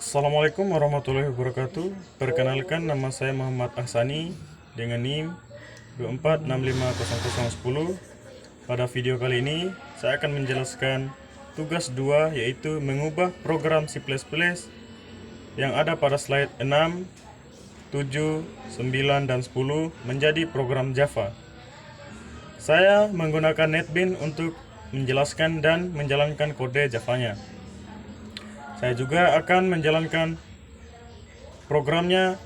Assalamualaikum warahmatullahi wabarakatuh. Perkenalkan, nama saya Muhammad Ahsani dengan NIM 2465010. Pada video kali ini saya akan menjelaskan tugas 2, yaitu mengubah program C++ yang ada pada slide 6, 7, 9, dan 10 menjadi program Java. Saya menggunakan NetBeans untuk menjelaskan dan menjalankan kode Java-nya. Saya juga akan menjalankan programnya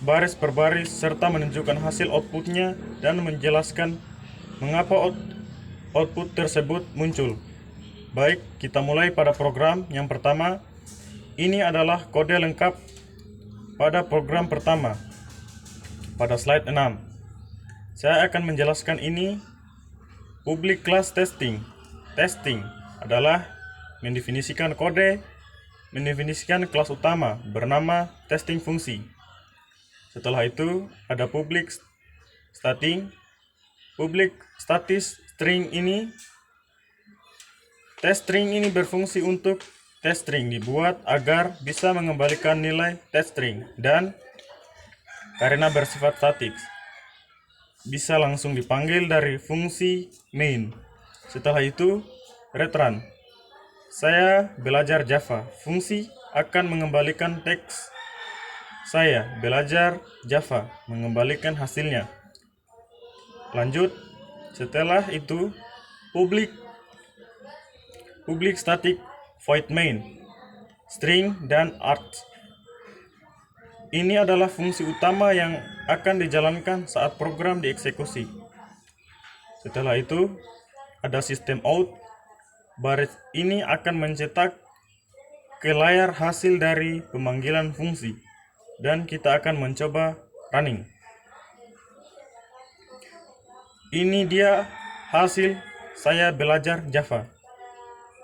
baris per baris serta menunjukkan hasil outputnya dan menjelaskan mengapa output tersebut muncul. Baik, kita mulai pada program yang pertama. Ini adalah kode lengkap pada program pertama pada slide 6. Saya akan menjelaskan ini. Public class testing. Testing adalah mendefinisikan kode, mendefinisikan kelas utama bernama testing fungsi. Setelah itu ada public static string ini. Test string ini berfungsi untuk test string dibuat agar bisa mengembalikan nilai test string, dan karena bersifat statik bisa langsung dipanggil dari fungsi main. Setelah itu return. Saya belajar Java. Fungsi akan mengembalikan teks. Saya belajar Java, mengembalikan hasilnya. Lanjut. Setelah itu public static void main, string, dan args. Ini adalah fungsi utama yang akan dijalankan saat program dieksekusi. Setelah itu ada system out. Baris ini akan mencetak ke layar hasil dari pemanggilan fungsi, dan kita akan mencoba running. Ini dia hasil saya belajar Java.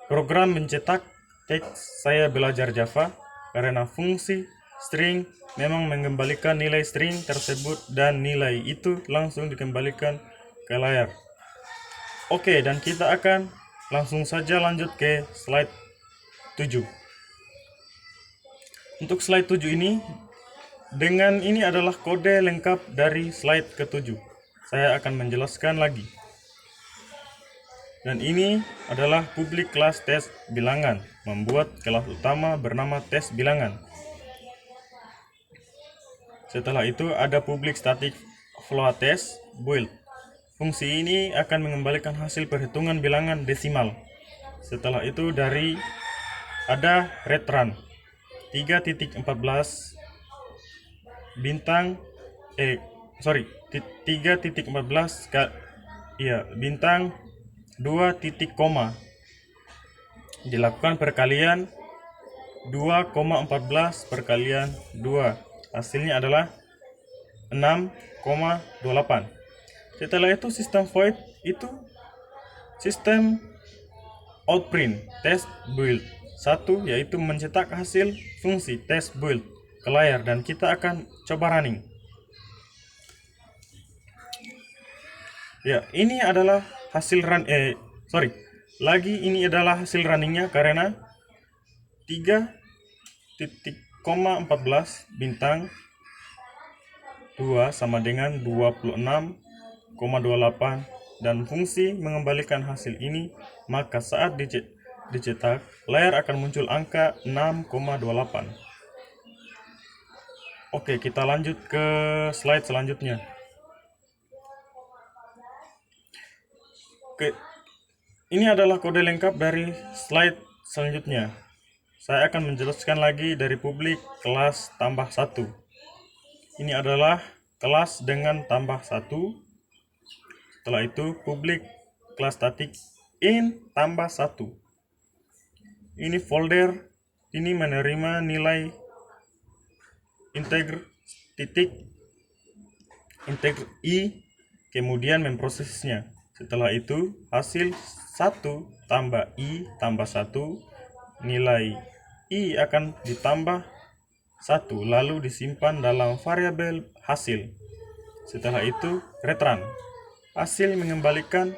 Program mencetak teks saya belajar Java karena fungsi string memang mengembalikan nilai string tersebut dan nilai itu langsung dikembalikan ke layar. Oke, dan kita akan langsung saja lanjut ke slide 7. Untuk slide 7 ini, dengan ini adalah kode lengkap dari slide ke-7. Saya akan menjelaskan lagi. Dan ini adalah public class test bilangan, membuat kelas utama bernama tes bilangan. Setelah itu ada public static float test build. Fungsi ini akan mengembalikan hasil perhitungan bilangan desimal. Setelah itu ada return 3.14 bintang 3.14 bintang 2 titik koma dilakukan perkalian 2,14 perkalian 2. Hasilnya adalah 6,28. Setelah itu sistem void itu sistem outprint test build 1, yaitu mencetak hasil fungsi test build ke layar, dan kita akan coba running. Ya, ini adalah hasil ini adalah hasil runningnya karena 3.14 bintang 2 sama dengan 26,28, dan fungsi mengembalikan hasil ini, maka saat dicetak layar akan muncul angka 6,28. Oke, kita lanjut ke slide selanjutnya. Ini adalah kode lengkap dari slide selanjutnya. Saya akan menjelaskan lagi dari public kelas tambah 1. Ini adalah kelas dengan tambah 1. Setelah itu public kelas static in tambah 1. Ini folder ini menerima nilai integer i, kemudian memprosesnya. Setelah itu hasil 1 tambah i tambah 1, nilai i akan ditambah 1 lalu disimpan dalam variabel hasil. Setelah itu return. Hasil mengembalikan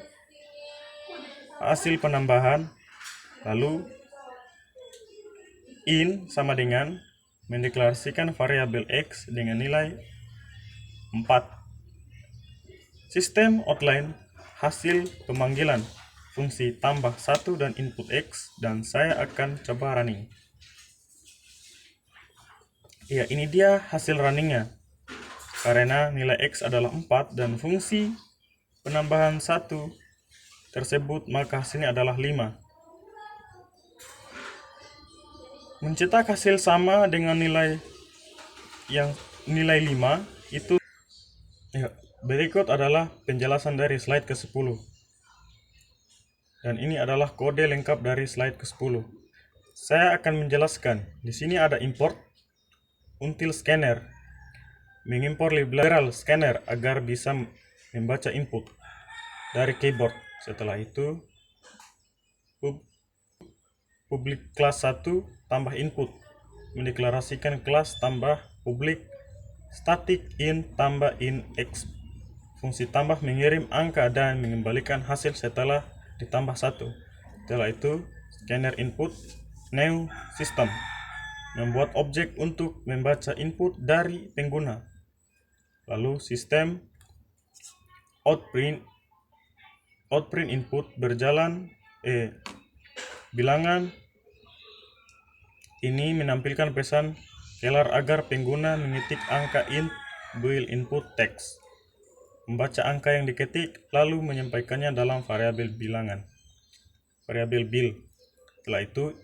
hasil penambahan, lalu in sama dengan mendeklarasikan variabel X dengan nilai 4. Sistem outline hasil pemanggilan fungsi tambah 1 dan input X, dan saya akan coba running. Ya, ini dia hasil runningnya. Karena nilai X adalah 4 dan fungsi penambahan 1 tersebut, maka hasilnya adalah 5. Mencetak hasil sama dengan nilai 5 itu. Ya, berikut adalah penjelasan dari slide ke-10. Dan ini adalah kode lengkap dari slide ke-10. Saya akan menjelaskan. Di sini ada import until scanner, mengimpor liberal scanner agar bisa membaca input dari keyboard. Setelah itu, publik kelas 1 tambah input, mendeklarasikan kelas tambah publik static in tambah in X. Fungsi tambah mengirim angka dan mengembalikan hasil setelah ditambah 1. Setelah itu, scanner input new system, membuat objek untuk membaca input dari pengguna. Lalu sistem outprint input berjalan bilangan ini menampilkan pesan kelar agar pengguna mengetik angka int bool input text, membaca angka yang diketik lalu menyampaikannya dalam variabel bilangan, variabel bil. Setelah itu,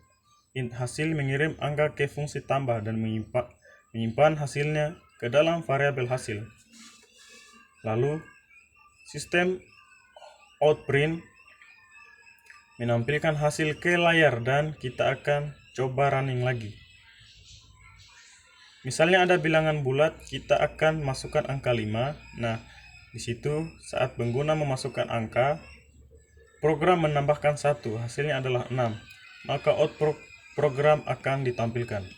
int hasil mengirim angka ke fungsi tambah dan menyimpan hasilnya ke dalam variabel hasil. Lalu, sistem outprint menampilkan hasil ke layar dan kita akan coba running lagi. Misalnya ada bilangan bulat, kita akan masukkan angka 5. Nah, di situ saat pengguna memasukkan angka, program menambahkan 1, hasilnya adalah 6. Maka output program akan ditampilkan.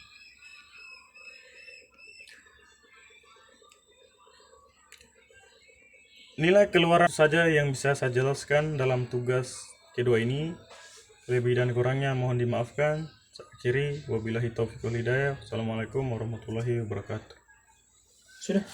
Nilai keluaran saja yang bisa saya jelaskan dalam tugas kedua ini. Lebih dan kurangnya mohon dimaafkan. Saya akhiri, wabillahi taufiq wal hidayah. Assalamualaikum warahmatullahi wabarakatuh. Sudah.